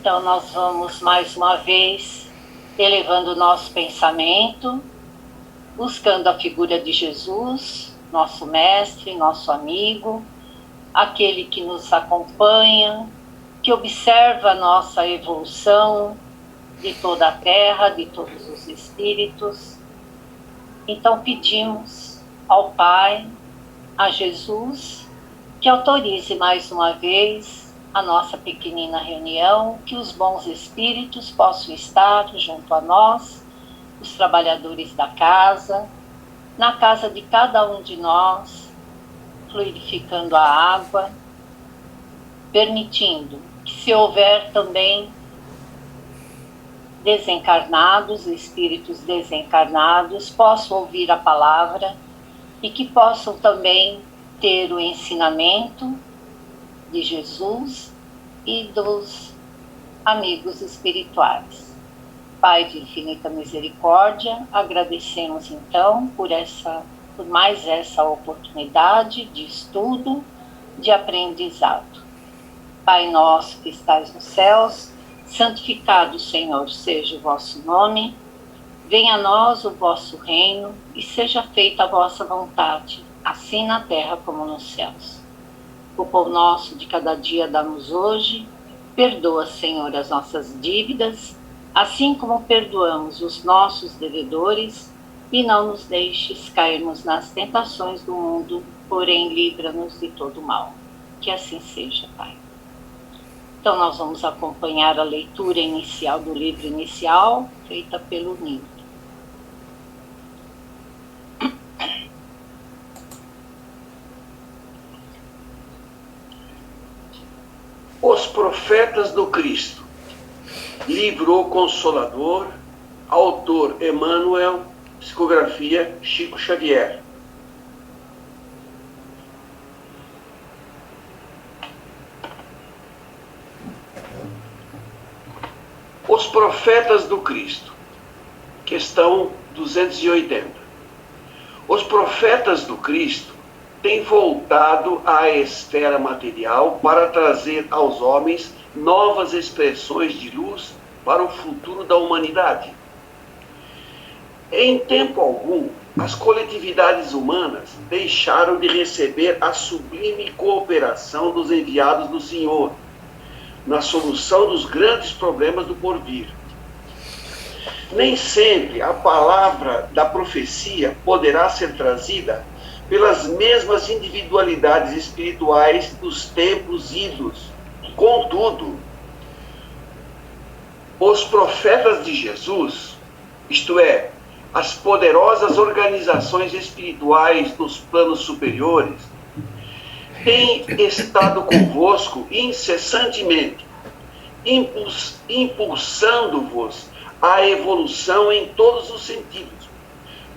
Então nós vamos mais uma vez elevando o nosso pensamento, buscando a figura de Jesus, nosso mestre, nosso amigo, aquele que nos acompanha, que observa a nossa evolução de toda a terra, de todos os espíritos. Então pedimos ao Pai, a Jesus, que autorize mais uma vez a nossa pequenina reunião, que os bons espíritos possam estar junto a nós, os trabalhadores da casa, na casa de cada um de nós, fluidificando a água, permitindo que, se houver também desencarnados, espíritos desencarnados, possam ouvir a palavra e que possam também ter o ensinamento de Jesus e dos amigos espirituais. Pai de infinita misericórdia, agradecemos então por mais essa oportunidade de estudo, de aprendizado. Pai nosso que estais nos céus, santificado, Senhor, seja o vosso nome, venha a nós o vosso reino e seja feita a vossa vontade, assim na terra como nos céus. O pão nosso de cada dia dá-nos hoje, perdoa, Senhor, as nossas dívidas, assim como perdoamos os nossos devedores, e não nos deixes cairmos nas tentações do mundo, porém livra-nos de todo mal. Que assim seja, Pai. Então nós vamos acompanhar a leitura inicial do livro inicial, feita pelo Nilton. Os Profetas do Cristo, livro O Consolador, autor Emmanuel, psicografia Chico Xavier. Os Profetas do Cristo, questão 280. Os profetas do Cristo têm voltado à esfera material para trazer aos homens novas expressões de luz para o futuro da humanidade. Em tempo algum, as coletividades humanas deixaram de receber a sublime cooperação dos enviados do Senhor na solução dos grandes problemas do porvir. Nem sempre a palavra da profecia poderá ser trazida pelas mesmas individualidades espirituais dos templos idos. Contudo, os profetas de Jesus, isto é, as poderosas organizações espirituais dos planos superiores, têm estado convosco incessantemente, impulsando-vos à evolução em todos os sentidos,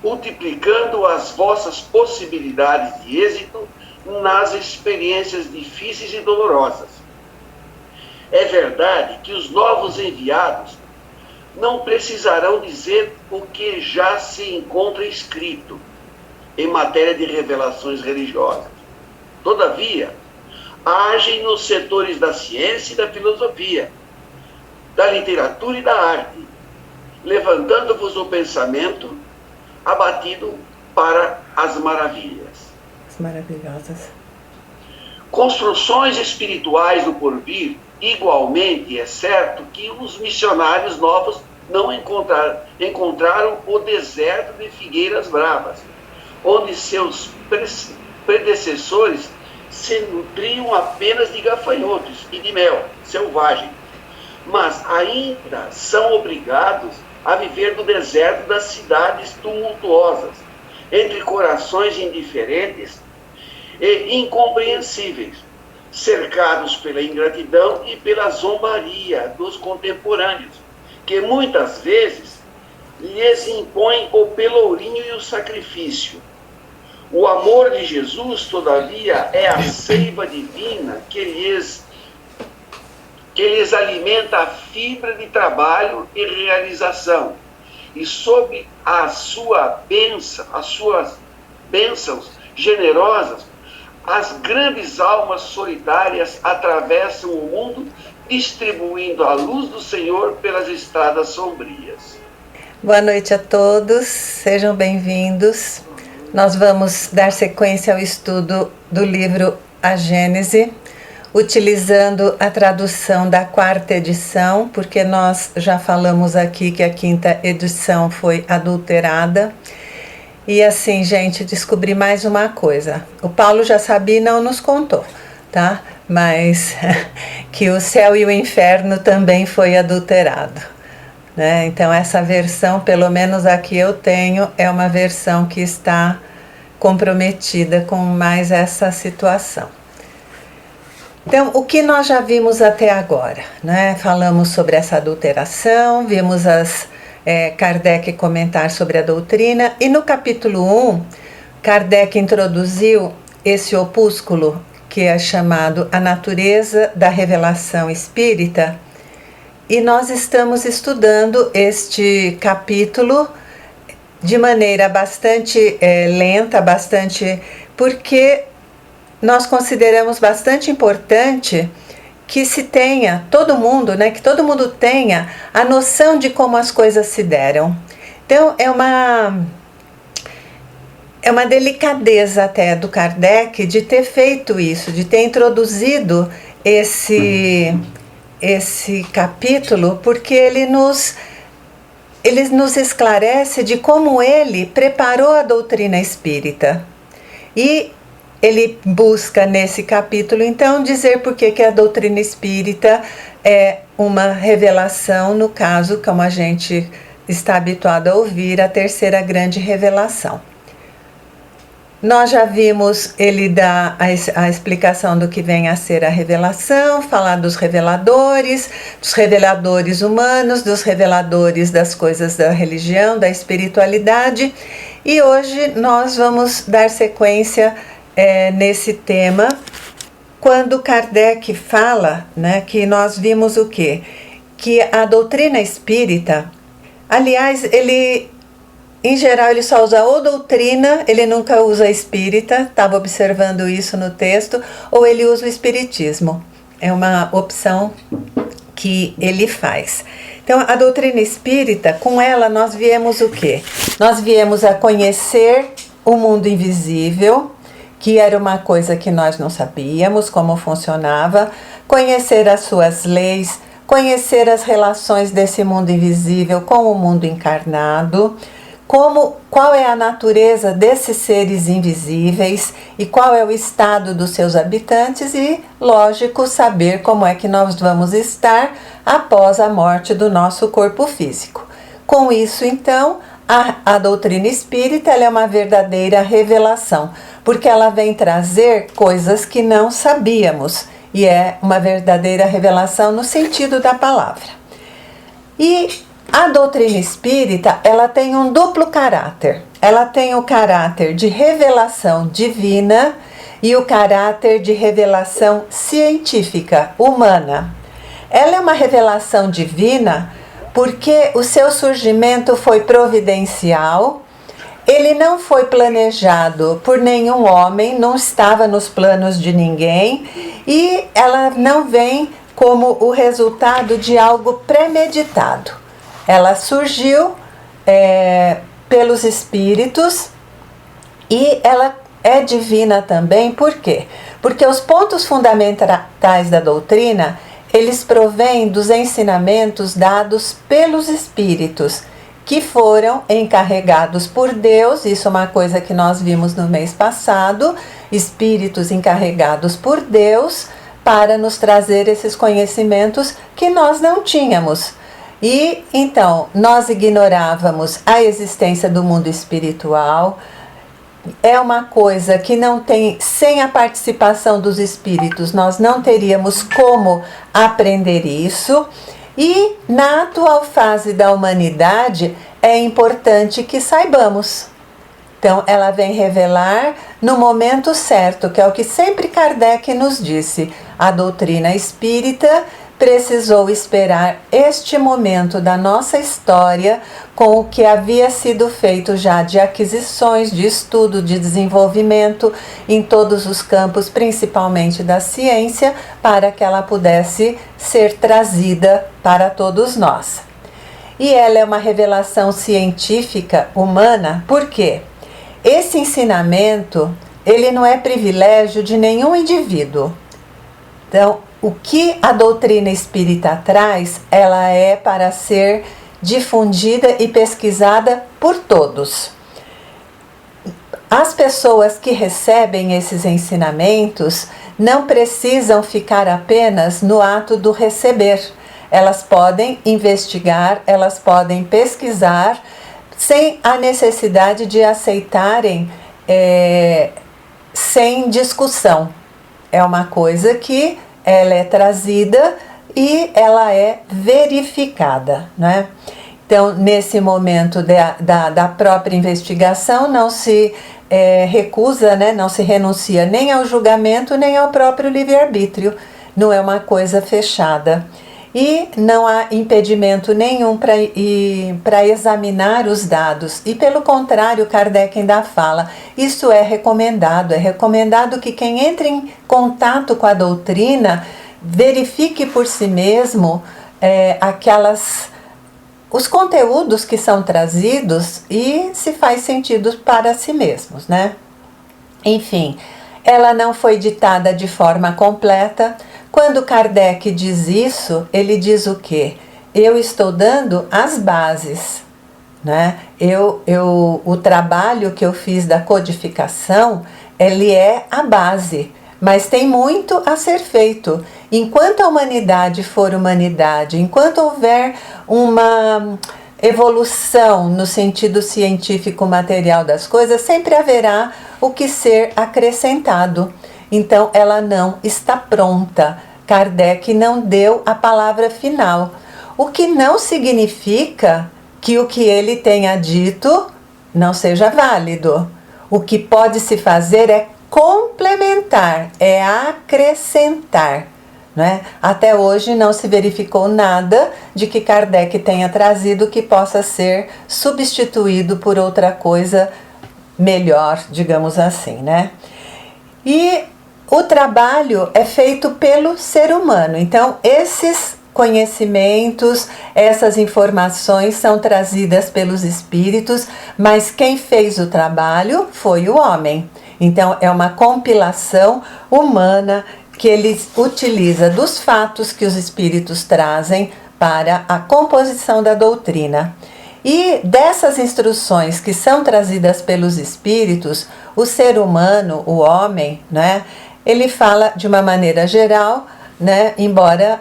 multiplicando as vossas possibilidades de êxito nas experiências difíceis e dolorosas. É verdade que os novos enviados não precisarão dizer o que já se encontra escrito em matéria de revelações religiosas. Todavia, agem nos setores da ciência e da filosofia, da literatura e da arte, levantando-vos o pensamento abatido para as maravilhas. As maravilhosas. Construções espirituais do porvir, igualmente é certo que os missionários novos não encontraram o deserto de figueiras bravas, onde seus predecessores se nutriam apenas de gafanhotos e de mel selvagem, mas ainda são obrigados a viver no deserto das cidades tumultuosas, entre corações indiferentes e incompreensíveis, cercados pela ingratidão e pela zombaria dos contemporâneos, que muitas vezes lhes impõem o pelourinho e o sacrifício. O amor de Jesus, todavia, é a seiva divina que lhes alimenta a fibra de trabalho e realização. E sob as suas bênçãos generosas, as grandes almas solitárias atravessam o mundo distribuindo a luz do Senhor pelas estradas sombrias. Boa noite a todos, sejam bem-vindos. Nós vamos dar sequência ao estudo do livro A Gênese, utilizando a tradução da 4ª edição, porque nós já falamos aqui que a 5ª edição foi adulterada. E assim, gente, descobri mais uma coisa. O Paulo já sabia e não nos contou, tá? Mas que o céu e o inferno também foi adulterado, né? Então essa versão, pelo menos a que eu tenho, é uma versão que está comprometida com mais essa situação. Então, o que nós já vimos até agora, né? Falamos sobre essa adulteração, vimos Kardec comentar sobre a doutrina, e no capítulo 1, Kardec introduziu esse opúsculo que é chamado A Natureza da Revelação Espírita, e nós estamos estudando este capítulo de maneira bastante lenta, porque nós consideramos bastante importante que se tenha, todo mundo, né, que todo mundo tenha a noção de como as coisas se deram. Então, é uma delicadeza até do Kardec de ter feito isso, de ter introduzido esse capítulo, porque ele nos esclarece de como ele preparou a doutrina espírita. E ele busca nesse capítulo, então, dizer por que a doutrina espírita é uma revelação, no caso, como a gente está habituado a ouvir, a 3ª grande revelação. Nós já vimos ele dar a explicação do que vem a ser a revelação, falar dos reveladores humanos, dos reveladores das coisas da religião, da espiritualidade, e hoje nós vamos dar sequência nesse tema, quando Kardec fala, né, que nós vimos o quê? Que a doutrina espírita, aliás, em geral ele só usa ou doutrina, ele nunca usa espírita, estava observando isso no texto, ou ele usa o espiritismo, é uma opção que ele faz. Então, a doutrina espírita, com ela nós viemos o quê? Nós viemos a conhecer o mundo invisível, que era uma coisa que nós não sabíamos como funcionava, conhecer as suas leis, conhecer as relações desse mundo invisível com o mundo encarnado, qual é a natureza desses seres invisíveis e qual é o estado dos seus habitantes e, lógico, saber como é que nós vamos estar após a morte do nosso corpo físico. Com isso, então, a doutrina espírita ela é uma verdadeira revelação, porque ela vem trazer coisas que não sabíamos, e é uma verdadeira revelação no sentido da palavra. E a doutrina espírita, ela tem um duplo caráter. Ela tem o caráter de revelação divina e o caráter de revelação científica, humana. Ela é uma revelação divina porque o seu surgimento foi providencial, ele não foi planejado por nenhum homem, não estava nos planos de ninguém, e ela não vem como o resultado de algo premeditado. Ela surgiu pelos espíritos e ela é divina também, por quê? Porque os pontos fundamentais da doutrina, eles provêm dos ensinamentos dados pelos espíritos, que foram encarregados por Deus, isso é uma coisa que nós vimos no mês passado, espíritos encarregados por Deus para nos trazer esses conhecimentos que nós não tínhamos. E então, nós ignorávamos a existência do mundo espiritual. É uma coisa que não tem, sem a participação dos espíritos, nós não teríamos como aprender isso. E na atual fase da humanidade é importante que saibamos. Então ela vem revelar no momento certo, que é o que sempre Kardec nos disse. A doutrina espírita precisou esperar este momento da nossa história com o que havia sido feito já de aquisições, de estudo, de desenvolvimento em todos os campos, principalmente da ciência, para que ela pudesse ser trazida para todos nós. E ela é uma revelação científica humana, por quê? Esse ensinamento, ele não é privilégio de nenhum indivíduo. Então, o que a doutrina espírita traz, ela é para ser difundida e pesquisada por todos. As pessoas que recebem esses ensinamentos não precisam ficar apenas no ato do receber. Elas podem investigar, elas podem pesquisar, sem a necessidade de aceitarem sem discussão. É uma coisa que ela é trazida e ela é verificada, né? Então, nesse momento da própria investigação, não se recusa, né? Não se renuncia nem ao julgamento, nem ao próprio livre-arbítrio. Não é uma coisa fechada. E não há impedimento nenhum para examinar os dados. E pelo contrário, Kardec ainda fala, isso é recomendado que quem entre em contato com a doutrina verifique por si mesmo os conteúdos que são trazidos e se faz sentido para si mesmos, né? Enfim, ela não foi ditada de forma completa. Quando Kardec diz isso, ele diz o quê? Eu estou dando as bases, né? O trabalho que eu fiz da codificação, ele é a base, mas tem muito a ser feito. Enquanto a humanidade for humanidade, enquanto houver uma evolução no sentido científico material das coisas, sempre haverá o que ser acrescentado. Então, ela não está pronta. Kardec não deu a palavra final. O que não significa que o que ele tenha dito não seja válido. O que pode se fazer é complementar, é acrescentar. Né? Até hoje não se verificou nada de que Kardec tenha trazido que possa ser substituído por outra coisa melhor, digamos assim, né? E o trabalho é feito pelo ser humano. Então, esses conhecimentos, essas informações são trazidas pelos espíritos, mas quem fez o trabalho foi o homem. Então, é uma compilação humana que ele utiliza dos fatos que os espíritos trazem para a composição da doutrina. E dessas instruções que são trazidas pelos espíritos, o ser humano, o homem, né, ele fala de uma maneira geral, né, embora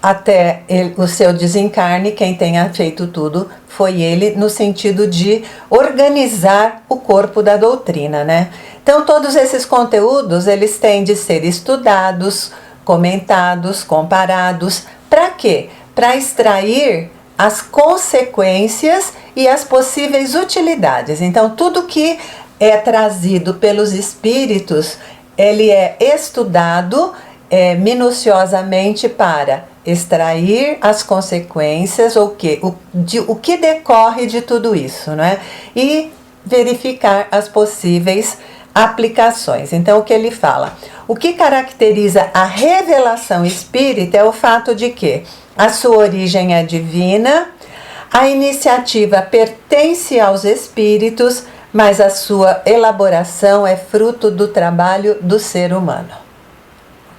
até o seu desencarne, quem tenha feito tudo foi ele, no sentido de organizar o corpo da doutrina, né? Então, todos esses conteúdos, eles têm de ser estudados, comentados, comparados. Para quê? Para extrair as consequências e as possíveis utilidades. Então, tudo que é trazido pelos espíritos, ele é estudado minuciosamente para extrair as consequências, o que decorre de tudo isso, né? E verificar as possíveis aplicações. Então, o que ele fala? O que caracteriza a revelação espírita é o fato de que a sua origem é divina, a iniciativa pertence aos espíritos, mas a sua elaboração é fruto do trabalho do ser humano.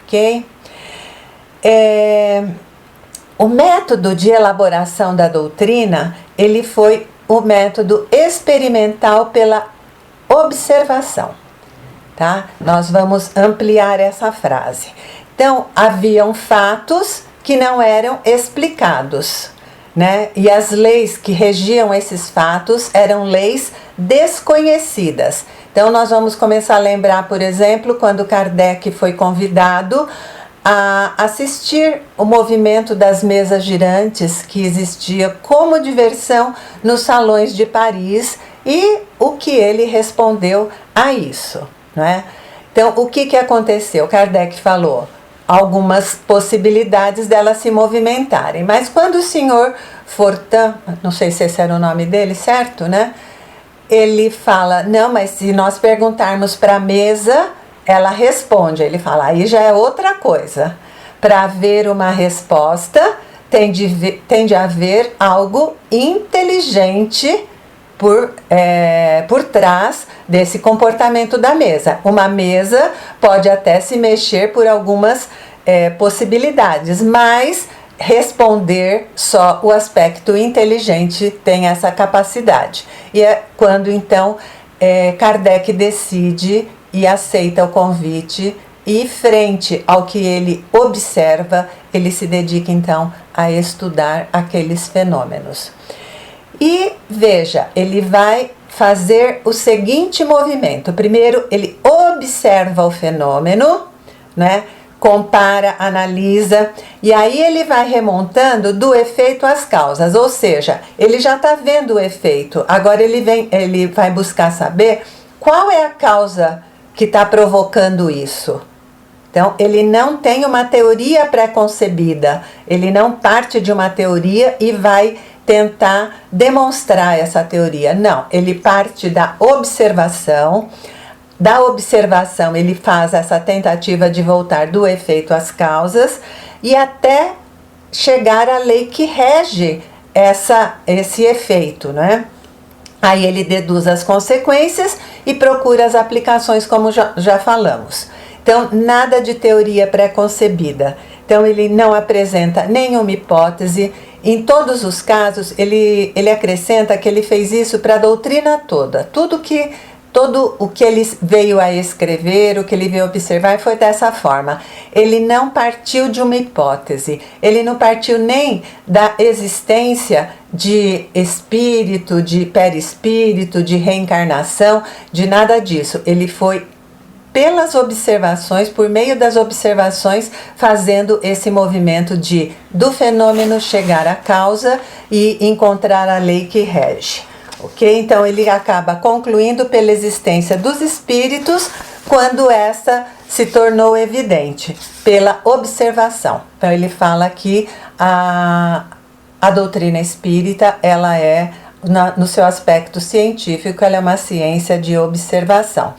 Ok? O método de elaboração da doutrina, ele foi o método experimental pela observação. Tá? Nós vamos ampliar essa frase. Então, haviam fatos que não eram explicados, né? E as leis que regiam esses fatos eram leis desconhecidas. Então, nós vamos começar a lembrar, por exemplo, quando Kardec foi convidado a assistir o movimento das mesas girantes que existia como diversão nos salões de Paris e o que ele respondeu a isso, não é? Então, o que aconteceu? Kardec falou: algumas possibilidades delas se movimentarem. Mas quando o senhor Fortin, não sei se esse era o nome dele, certo, né? Ele fala, não, mas se nós perguntarmos para a mesa, ela responde. Ele fala, aí já é outra coisa. Para haver uma resposta, tem de haver algo inteligente por trás desse comportamento da mesa. Uma mesa pode até se mexer por algumas possibilidades, mas responder só o aspecto inteligente tem essa capacidade. E é quando então Kardec decide e aceita o convite e, frente ao que ele observa, ele se dedica então a estudar aqueles fenômenos. E veja, ele vai fazer o seguinte movimento. Primeiro, ele observa o fenômeno, né? Compara, analisa, e aí ele vai remontando do efeito às causas, ou seja, ele já está vendo o efeito, agora ele vai buscar saber qual é a causa que está provocando isso. Então, ele não tem uma teoria pré-concebida, ele não parte de uma teoria e vai tentar demonstrar essa teoria. Não, ele parte da observação. Da observação, ele faz essa tentativa de voltar do efeito às causas e até chegar à lei que rege esse efeito, né? Aí ele deduz as consequências e procura as aplicações, como já falamos. Então, nada de teoria pré-concebida. Então, ele não apresenta nenhuma hipótese. Em todos os casos, ele acrescenta que ele fez isso para a doutrina toda. Todo o que ele veio a escrever, o que ele veio observar, foi dessa forma. Ele não partiu de uma hipótese, ele não partiu nem da existência de espírito, de perispírito, de reencarnação, de nada disso. Ele foi pelas observações, por meio das observações, fazendo esse movimento do fenômeno chegar à causa e encontrar a lei que rege. Ok? Então ele acaba concluindo pela existência dos espíritos quando essa se tornou evidente, pela observação. Então ele fala que a doutrina espírita, ela é, no seu aspecto científico, ela é uma ciência de observação.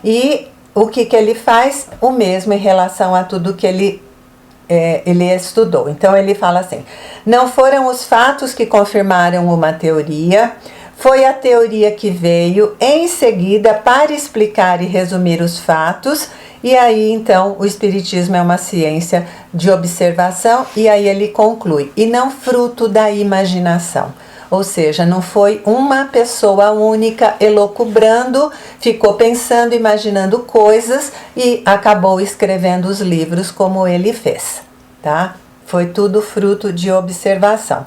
E o que ele faz? O mesmo em relação a tudo que ele estudou. Então ele fala assim, não foram os fatos que confirmaram uma teoria, foi a teoria que veio em seguida para explicar e resumir os fatos, e aí então o Espiritismo é uma ciência de observação, e aí ele conclui, e não fruto da imaginação. Ou seja, não foi uma pessoa única elucubrando, ficou pensando, imaginando coisas e acabou escrevendo os livros como ele fez, tá? Foi tudo fruto de observação.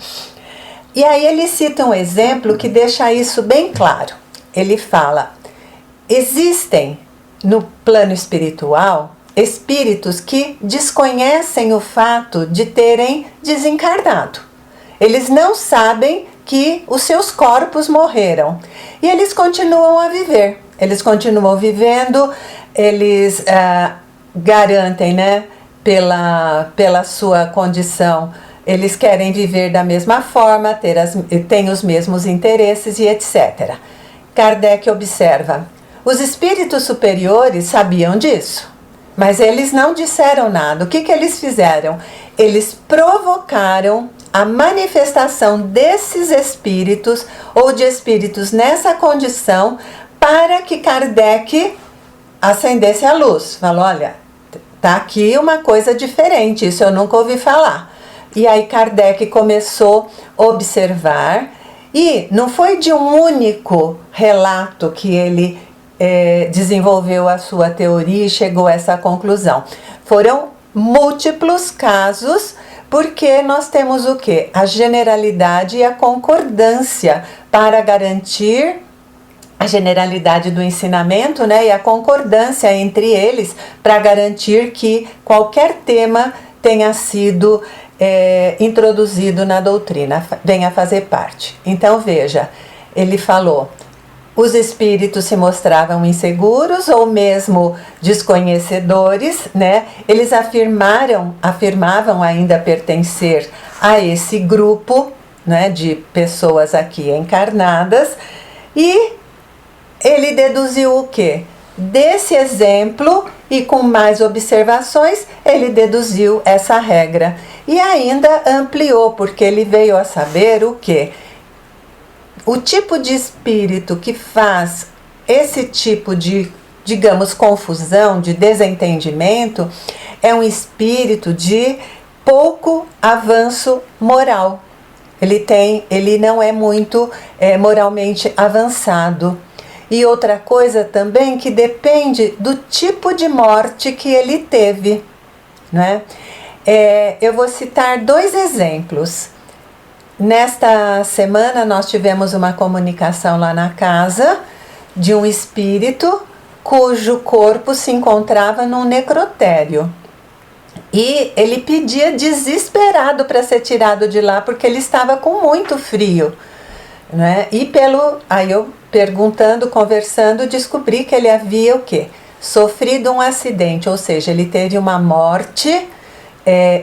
E aí ele cita um exemplo que deixa isso bem claro. Ele fala, existem no plano espiritual espíritos que desconhecem o fato de terem desencarnado. Eles não sabem que os seus corpos morreram. E eles continuam a viver. Eles continuam vivendo, eles garantem, né, pela sua condição, eles querem viver da mesma forma, têm os mesmos interesses e etc. Kardec observa, os espíritos superiores sabiam disso, mas eles não disseram nada. O que eles fizeram? Eles provocaram a manifestação desses espíritos ou de espíritos nessa condição para que Kardec acendesse a luz. Falou, olha, tá aqui uma coisa diferente, isso eu nunca ouvi falar. E aí Kardec começou a observar, e não foi de um único relato que ele desenvolveu a sua teoria e chegou a essa conclusão. Foram múltiplos casos, porque nós temos o quê? A generalidade e a concordância para garantir a generalidade do ensinamento, né, e a concordância entre eles para garantir que qualquer tema tenha sido introduzido na doutrina, venha fazer parte. Então veja, ele falou, os espíritos se mostravam inseguros ou mesmo desconhecedores, né? Eles afirmavam ainda pertencer a esse grupo, né, de pessoas aqui encarnadas, e ele deduziu o quê? Desse exemplo e com mais observações, ele deduziu essa regra e ainda ampliou, porque ele veio a saber o quê? O tipo de espírito que faz esse tipo de, digamos, confusão, de desentendimento, é um espírito de pouco avanço moral. Ele não é muito moralmente avançado. E outra coisa também que depende do tipo de morte que ele teve, né? Eu vou citar 2 exemplos. Nesta semana nós tivemos uma comunicação lá na casa de um espírito cujo corpo se encontrava num necrotério. E ele pedia desesperado para ser tirado de lá porque ele estava com muito frio, né? E aí eu perguntando, conversando, descobri que ele havia o quê? Sofrido um acidente, ou seja, ele teve uma morte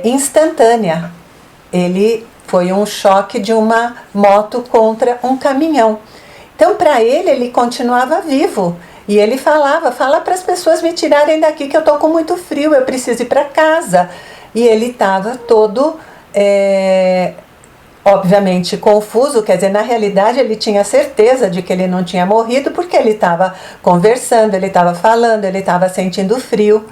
instantânea. Foi um choque de uma moto contra um caminhão. Então, para ele continuava vivo. E ele fala para as pessoas me tirarem daqui que eu estou com muito frio, eu preciso ir para casa. E ele estava todo, obviamente, confuso, quer dizer, na realidade ele tinha certeza de que ele não tinha morrido, porque ele estava conversando, ele estava falando, ele estava sentindo frio.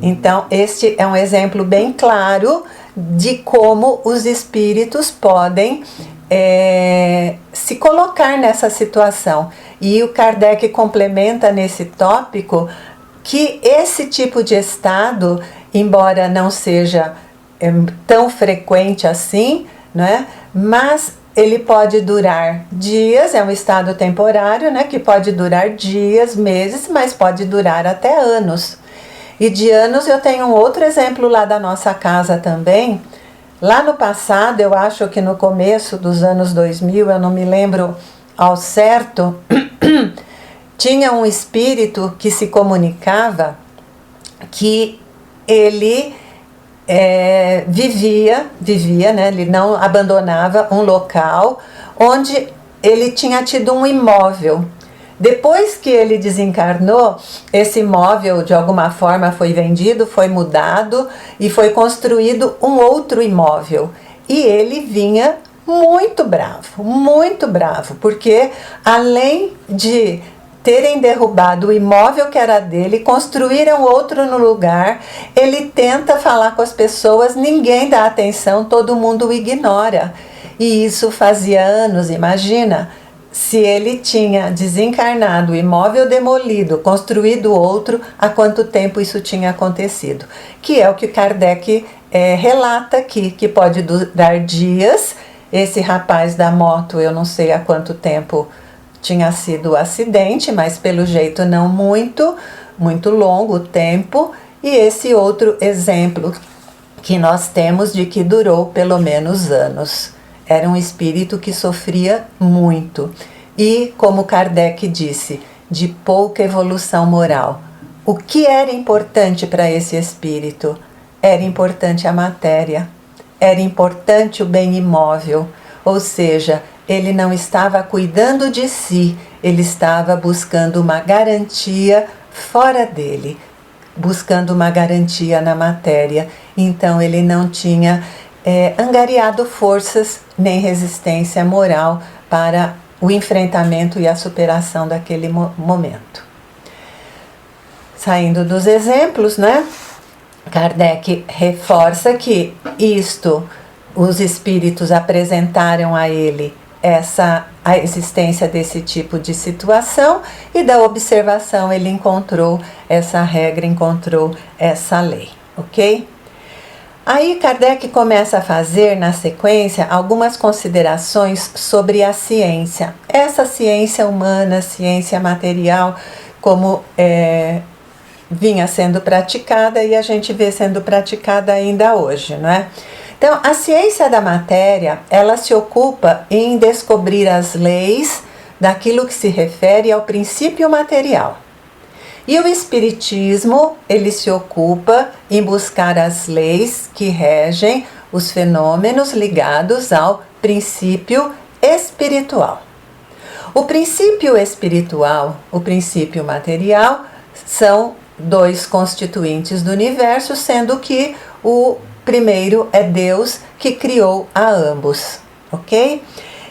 Então, este é um exemplo bem claro de como os espíritos podem se colocar nessa situação. E o Kardec complementa nesse tópico que esse tipo de estado, embora não seja tão frequente assim, né, mas ele pode durar dias, é um estado temporário, né, que pode durar dias, meses, mas pode durar até anos. E de anos eu tenho um outro exemplo lá da nossa casa também. Lá no passado, eu acho que no começo dos anos 2000, eu não me lembro ao certo, tinha um espírito que se comunicava que ele vivia, né? Ele não abandonava um local onde ele tinha tido um imóvel. Depois que ele desencarnou, esse imóvel de alguma forma foi vendido, foi mudado e foi construído um outro imóvel. E ele vinha muito bravo, porque além de terem derrubado o imóvel que era dele, construíram outro no lugar, ele tenta falar com as pessoas, ninguém dá atenção, todo mundo o ignora. E isso fazia anos, imagina. Se ele tinha desencarnado, o imóvel demolido, construído outro, há quanto tempo isso tinha acontecido? Que é o que Kardec relata aqui, que pode durar dias. Esse rapaz da moto, eu não sei há quanto tempo tinha sido o acidente, mas pelo jeito não muito longo o tempo. E esse outro exemplo que nós temos de que durou pelo menos anos. Era um espírito que sofria muito. E, como Kardec disse, de pouca evolução moral. O que era importante para esse espírito? Era importante a matéria. Era importante o bem imóvel. Ou seja, ele não estava cuidando de si, ele estava buscando uma garantia fora dele, buscando uma garantia na matéria. Então, ele não tinha angariado forças nem resistência moral para o enfrentamento e a superação daquele momento. Saindo dos exemplos, né? Kardec reforça que os espíritos apresentaram a ele a existência desse tipo de situação, e da observação ele encontrou essa regra, encontrou essa lei, ok? Aí Kardec começa a fazer, na sequência, algumas considerações sobre a ciência. Essa ciência humana, ciência material, como vinha sendo praticada e a gente vê sendo praticada ainda hoje, não é? Então, a ciência da matéria, ela se ocupa em descobrir as leis daquilo que se refere ao princípio material. E o Espiritismo, ele se ocupa em buscar as leis que regem os fenômenos ligados ao princípio espiritual. O princípio espiritual, o princípio material, são dois constituintes do universo, sendo que o primeiro é Deus que criou a ambos, ok?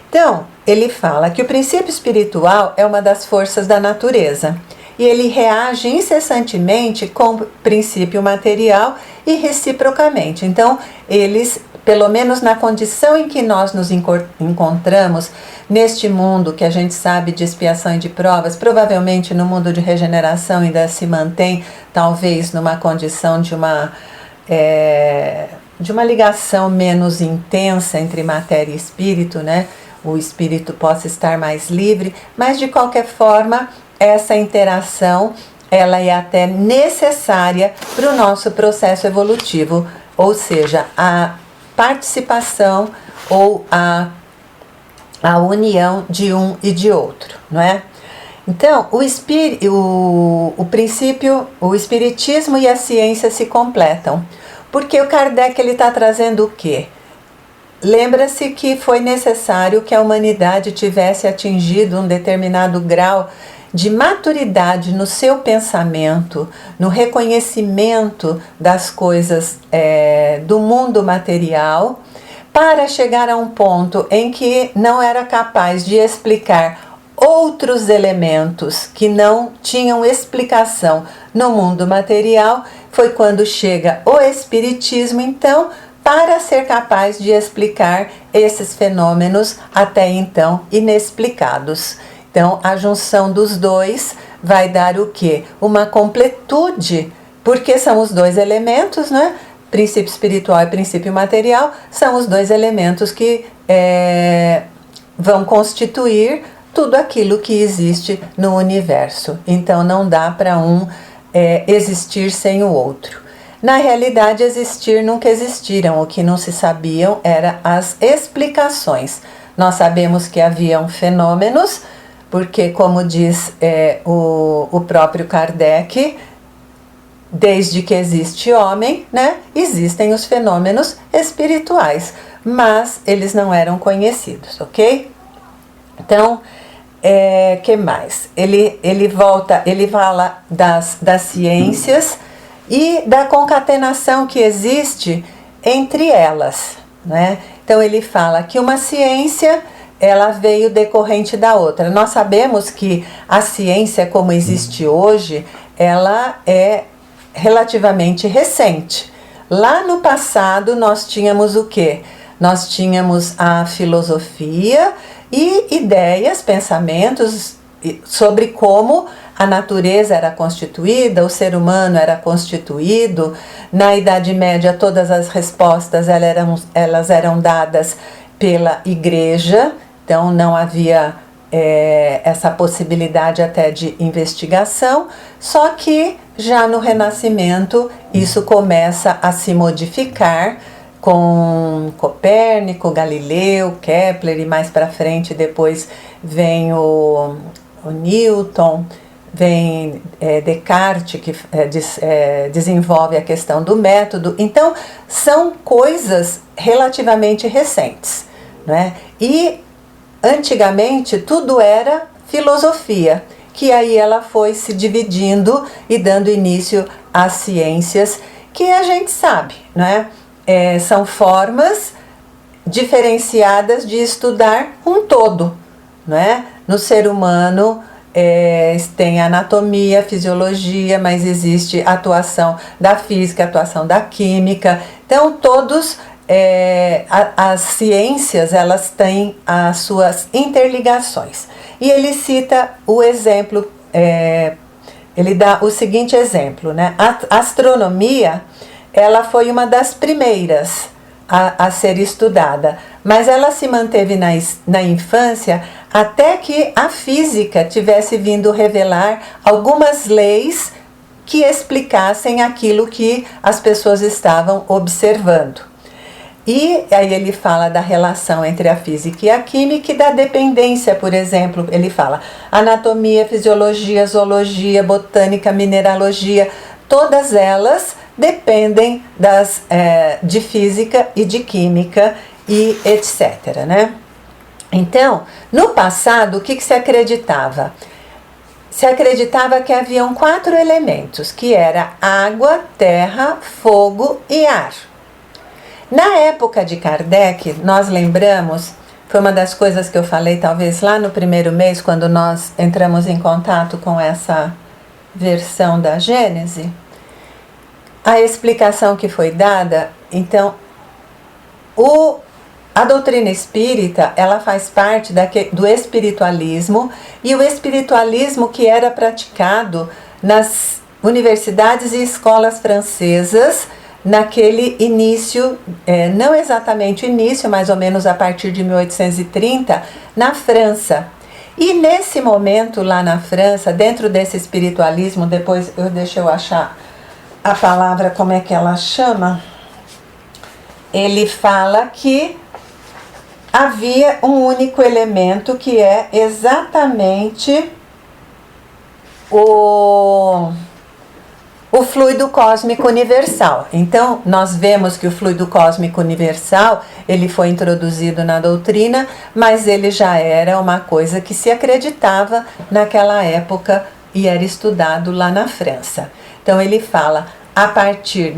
Então, ele fala que o princípio espiritual é uma das forças da natureza e ele reage incessantemente com o princípio material e reciprocamente. Então, eles, pelo menos na condição em que nós nos encontramos neste mundo que a gente sabe de expiação e de provas, provavelmente no mundo de regeneração ainda se mantém, talvez numa condição de uma ligação menos intensa entre matéria e espírito, né? O espírito possa estar mais livre, mas de qualquer forma, essa interação ela é até necessária para o nosso processo evolutivo, ou seja, a participação ou a união de um e de outro, não é? Então, o espiritismo e a ciência se completam, porque o Kardec está trazendo o quê? Lembra-se que foi necessário que a humanidade tivesse atingido um determinado grau de maturidade no seu pensamento, no reconhecimento das coisas do mundo material, para chegar a um ponto em que não era capaz de explicar outros elementos que não tinham explicação no mundo material. Foi quando chega o Espiritismo, então, para ser capaz de explicar esses fenômenos até então inexplicados. Então, a junção dos dois vai dar o quê? Uma completude, porque são os dois elementos, né? Princípio espiritual e princípio material são os dois elementos que vão constituir tudo aquilo que existe no universo. Então, não dá para um existir sem o outro. Na realidade, existir nunca existiram. O que não se sabiam eram as explicações. Nós sabemos que haviam fenômenos, porque, como diz o próprio Kardec, desde que existe homem, né, existem os fenômenos espirituais, mas eles não eram conhecidos, ok? Então, que mais? Ele fala das ciências e da concatenação que existe entre elas, né? Então, ele fala que uma ciência ela veio decorrente da outra. Nós sabemos que a ciência como existe hoje, ela é relativamente recente. Lá no passado nós tínhamos o quê? Nós tínhamos a filosofia e ideias, pensamentos sobre como a natureza era constituída, o ser humano era constituído. Na Idade Média todas as respostas elas eram dadas pela Igreja, então não havia essa possibilidade até de investigação, só que já no Renascimento isso começa a se modificar com Copérnico, Galileu, Kepler e mais para frente depois vem o Newton, vem Descartes que desenvolve a questão do método. Então são coisas relativamente recentes, né? E antigamente tudo era filosofia, que aí ela foi se dividindo e dando início às ciências que a gente sabe, né? São formas diferenciadas de estudar um todo, né? No ser humano tem anatomia, fisiologia, mas existe a atuação da física, a atuação da química. Então todos as ciências elas têm as suas interligações. E ele cita o exemplo, ele dá o seguinte exemplo, né? A astronomia ela foi uma das primeiras a ser estudada, mas ela se manteve na infância até que a física tivesse vindo revelar algumas leis que explicassem aquilo que as pessoas estavam observando. E aí ele fala da relação entre a física e a química e da dependência, por exemplo. Ele fala anatomia, fisiologia, zoologia, botânica, mineralogia, todas elas dependem de física e de química e etc, né? Então, no passado, o que se acreditava? Se acreditava que haviam 4 elementos, que era água, terra, fogo e ar. Na época de Kardec, nós lembramos, foi uma das coisas que eu falei talvez lá no primeiro mês, quando nós entramos em contato com essa versão da Gênese, a explicação que foi dada. Então, a doutrina espírita, ela faz parte do espiritualismo, e o espiritualismo que era praticado nas universidades e escolas francesas, naquele início, não exatamente o início, mais ou menos a partir de 1830, na França. E nesse momento lá na França, dentro desse espiritualismo, depois deixa eu achar a palavra, como é que ela chama? Ele fala que havia um único elemento, que é exatamente o fluido cósmico universal. Então, nós vemos que o fluido cósmico universal, ele foi introduzido na doutrina, mas ele já era uma coisa que se acreditava naquela época e era estudado lá na França. Então, ele fala, a partir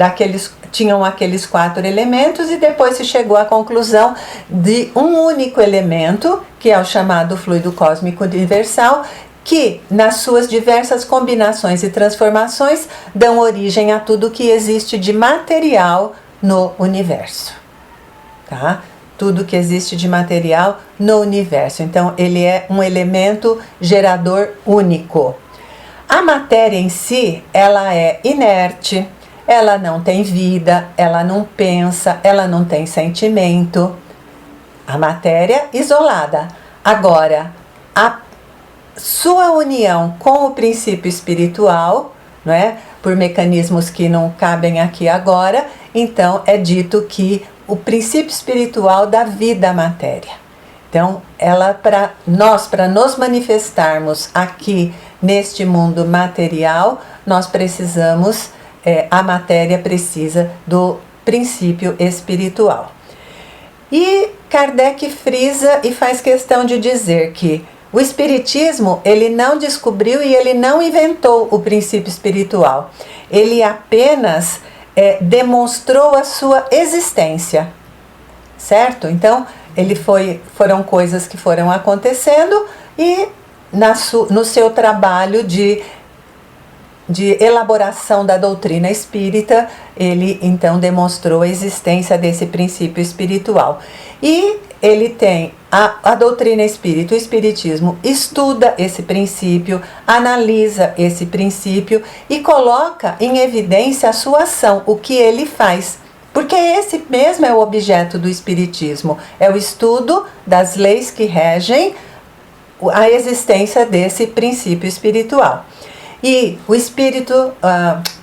tinham aqueles 4 elementos, e depois se chegou à conclusão de um único elemento, que é o chamado fluido cósmico universal, que nas suas diversas combinações e transformações dão origem a tudo que existe de material no universo, tá? Tudo que existe de material no universo. Então, ele é um elemento gerador único. A matéria em si, ela é inerte, ela não tem vida, ela não pensa, ela não tem sentimento. A matéria isolada. Agora, a sua união com o princípio espiritual, não é? Por mecanismos que não cabem aqui agora, então é dito que o princípio espiritual dá vida à matéria. Então, para nos manifestarmos aqui neste mundo material, nós precisamos, a matéria precisa do princípio espiritual. E Kardec frisa e faz questão de dizer que o Espiritismo, ele não descobriu e ele não inventou o princípio espiritual. Ele apenas demonstrou a sua existência, certo? Então, foram coisas que foram acontecendo, e no seu trabalho de elaboração da doutrina espírita, ele então demonstrou a existência desse princípio espiritual. E ele tem a doutrina espírita, o espiritismo estuda esse princípio, analisa esse princípio e coloca em evidência a sua ação, o que ele faz. Porque esse mesmo é o objeto do espiritismo, é o estudo das leis que regem a existência desse princípio espiritual. E o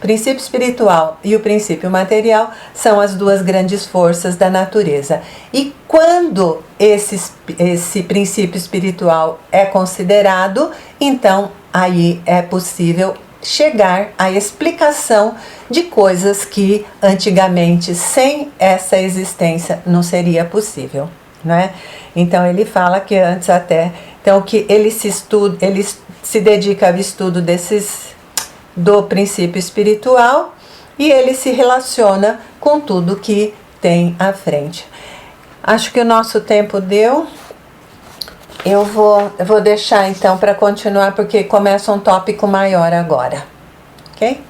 princípio espiritual e o princípio material são as 2 grandes forças da natureza. E quando esse princípio espiritual é considerado, então aí é possível chegar à explicação de coisas que antigamente, sem essa existência, não seria possível, né? Então ele fala que antes até, então que ele se dedica ao estudo do princípio espiritual, e ele se relaciona com tudo que tem à frente. Acho que o nosso tempo deu. Eu vou deixar então para continuar, porque começa um tópico maior agora, ok?